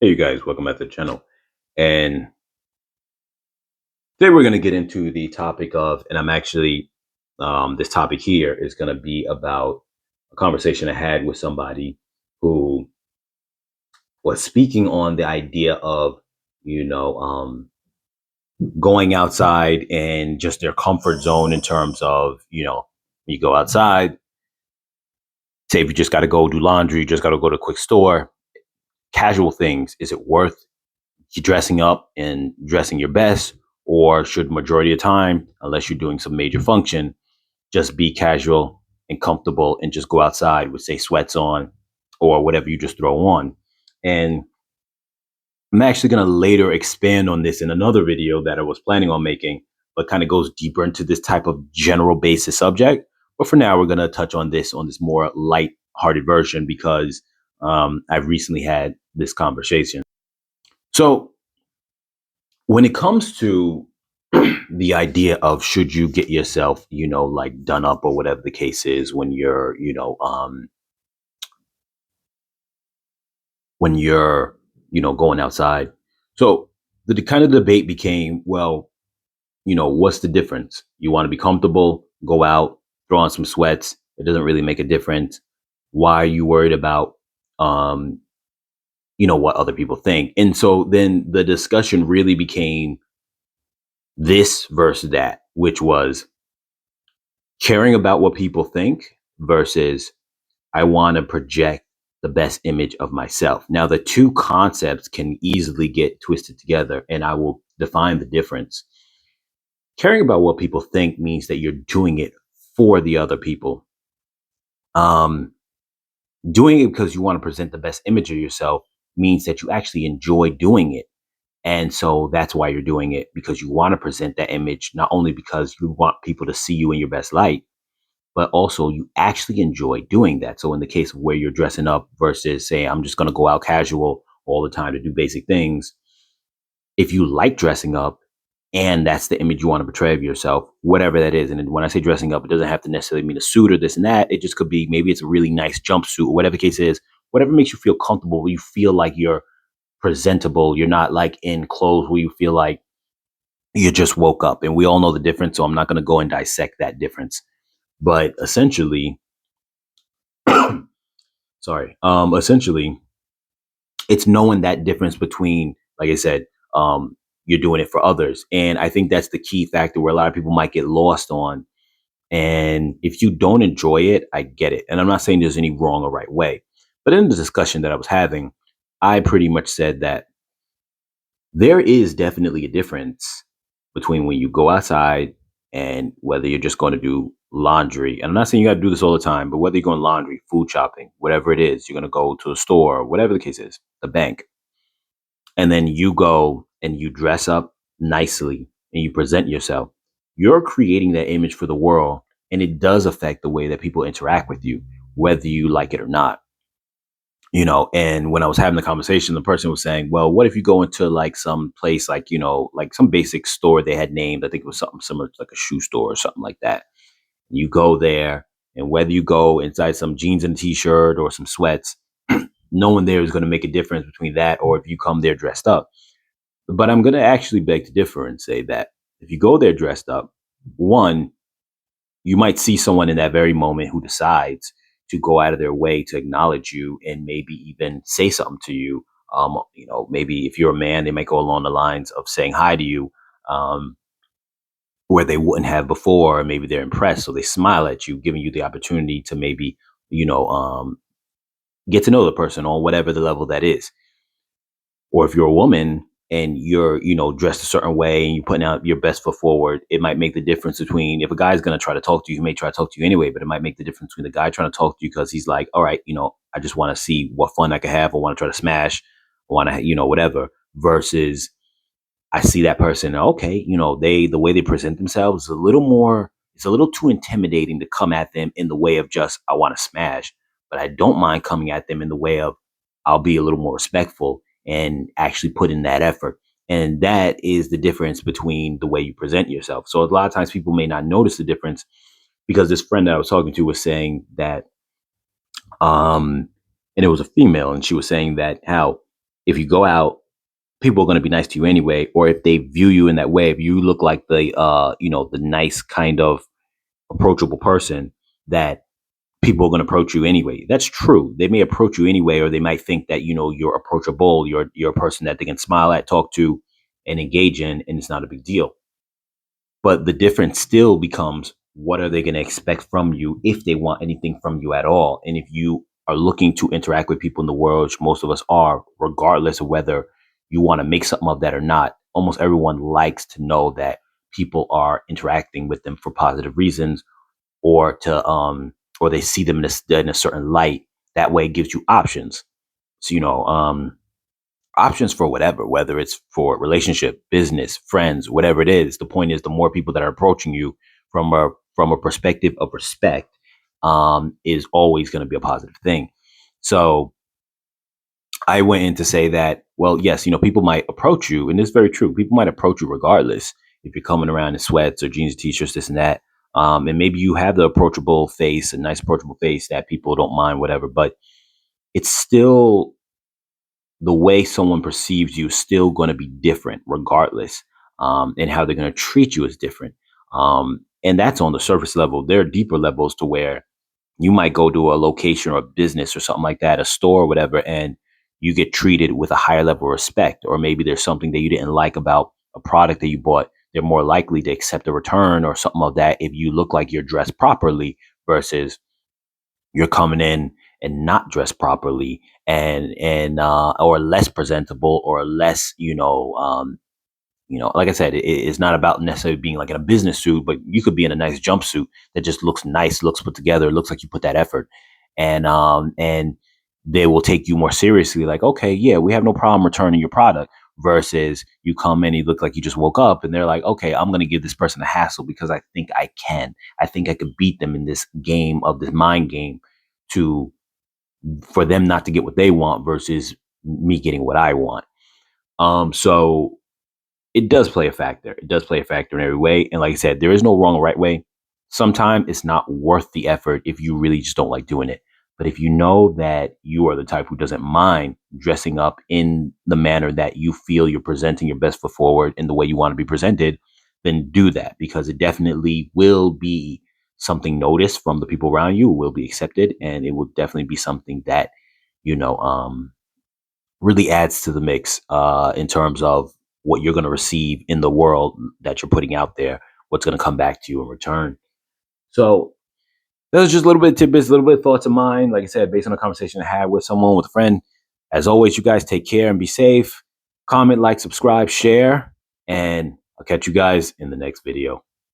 Hey, you guys, welcome back to the channel. And today we're going to get into the topic of, and I'm actually, this topic here is going to be about a conversation I had with somebody who was speaking on the idea of, you know, um, going outside and just their comfort zone in terms of, you go outside, say if you just got to go do laundry, you just got to go to a quick store, casual things. Is it worth you dressing up and dressing your best, or should majority of the time, unless you're doing some major function, just be casual and comfortable and just go outside with say sweats on or whatever you just throw on? And I'm actually going to later expand on this in another video that I was planning on making, but kind of goes deeper into this type of general basis subject. But for now, we're going to touch on this more light-hearted version because I've recently had this conversation. So when it comes to the idea of should you get yourself, like done up or whatever the case is when you're going outside. So the kind of debate became, well, what's the difference? You want to be comfortable, go out, throw on some sweats. It doesn't really make a difference. Why are you worried about, um, what other people think? And so then the discussion really became this versus that, which was caring about what people think versus I want to project the best image of myself. Now, the two concepts can easily get twisted together, and I will define the difference. Caring about what people think means that you're doing it for the other people. Um, Doing it because you want to present the best image of yourself means that you actually enjoy doing it. And so that's why you're doing it, because you want to present that image, not only because you want people to see you in your best light, but also you actually enjoy doing that. So in the case of where you're dressing up versus say, I'm just going to go out casual all the time to do basic things. If you like dressing up and that's the image you want to portray of yourself, whatever that is. And when I say dressing up, it doesn't have to necessarily mean a suit or this and that. It just could be, maybe it's a really nice jumpsuit or whatever the case is, whatever makes you feel comfortable, where you feel like you're presentable. You're not like in clothes where you feel like you just woke up, and we all know the difference. So I'm not going to go and dissect that difference, but essentially, essentially, it's knowing that difference between, like I said, you're doing it for others. And I think that's the key factor where a lot of people might get lost on. And if you don't enjoy it, I get it. And I'm not saying there's any wrong or right way. But in the discussion that I was having, I pretty much said that there is definitely a difference between when you go outside and whether you're just going to do laundry. And I'm not saying you got to do this all the time, but whether you're going laundry, food shopping, whatever it is, you're going to go to a store, whatever the case is, the bank, and then you go and you dress up nicely and you present yourself, you're creating that image for the world. And it does affect the way that people interact with you, whether you like it or not. And when I was having the conversation, the person was saying, well, what if you go into like some place, like, like some basic store they had named, I think it was something similar to like a shoe store or something like that. You go there, and whether you go inside some jeans and a t-shirt or some sweats, no one there is going to make a difference between that or if you come there dressed up. But I'm going to actually beg to differ and say that if you go there dressed up, one, you might see someone in that very moment who decides to go out of their way to acknowledge you and maybe even say something to you. Maybe if you're a man, they might go along the lines of saying hi to you, um, where they wouldn't have before. Or maybe they're impressed, so they smile at you, giving you the opportunity to maybe, you know, um, get to know the person on whatever the level that is. Or if you're a woman and you're, dressed a certain way and you're putting out your best foot forward, it might make the difference between, if a guy's going to try to talk to you, he may try to talk to you anyway, but it might make the difference between the guy trying to talk to you because he's like, all right, I just want to see what fun I can have. I want to try to smash. I want to, whatever, versus I see that person. Okay. The way they present themselves is a little more, it's a little too intimidating to come at them in the way of just, I want to smash, but I don't mind coming at them in the way of, I'll be a little more respectful and actually put in that effort. And that is the difference between the way you present yourself. So a lot of times people may not notice the difference because this friend that I was talking to was saying that, and it was a female, and she was saying that how if you go out, people are going to be nice to you anyway. Or if they view you in that way, if you look like the the nice kind of approachable person, that people are going to approach you anyway. That's true. They may approach you anyway, or they might think that you're approachable. You're a person that they can smile at, talk to, and engage in, and it's not a big deal. But the difference still becomes, what are they going to expect from you if they want anything from you at all? And if you are looking to interact with people in the world, which most of us are, regardless of whether you want to make something of that or not, almost everyone likes to know that people are interacting with them for positive reasons, or to or they see them in a certain light. That way it gives you options. So options for whatever, whether it's for relationship, business, friends, whatever it is. The point is, the more people that are approaching you from a perspective of respect, is always going to be a positive thing. So I went in to say that, well, yes, people might approach you, and it's very true. People might approach you regardless if you're coming around in sweats or jeans, t-shirts, this and that. And maybe you have the approachable face, a nice approachable face that people don't mind, whatever. But it's still, the way someone perceives you is still going to be different regardless. And how they're going to treat you is different. And that's on the surface level. There are deeper levels to where you might go to a location or a business or something like that, a store or whatever, and you get treated with a higher level of respect. Or maybe there's something that you didn't like about a product that you bought. They're more likely to accept a return or something of that if you look like you're dressed properly, versus you're coming in and not dressed properly, and or less presentable, or less, like I said, it's not about necessarily being like in a business suit, but you could be in a nice jumpsuit that just looks nice, looks put together, looks like you put that effort, and they will take you more seriously. Like, okay, yeah, we have no problem returning your product. Versus you come in, you look like you just woke up, and they're like, okay, I'm going to give this person a hassle because I think I can. I think I could beat them in this game, of this mind game, to for them not to get what they want versus me getting what I want. So it does play a factor. It does play a factor in every way. And like I said, there is no wrong or right way. Sometimes it's not worth the effort if you really just don't like doing it. But if you know that you are the type who doesn't mind dressing up in the manner that you feel you're presenting your best foot forward in the way you want to be presented, then do that, because it definitely will be something noticed from the people around you, will be accepted, and it will definitely be something that, you know, um, really adds to the mix, in terms of what you're going to receive in the world that you're putting out there, what's going to come back to you in return. So that was just a little bit of tidbits, a little bit of thoughts of mine. Like I said, based on a conversation I had with someone, with a friend. As always, you guys take care and be safe. Comment, like, subscribe, share, and I'll catch you guys in the next video.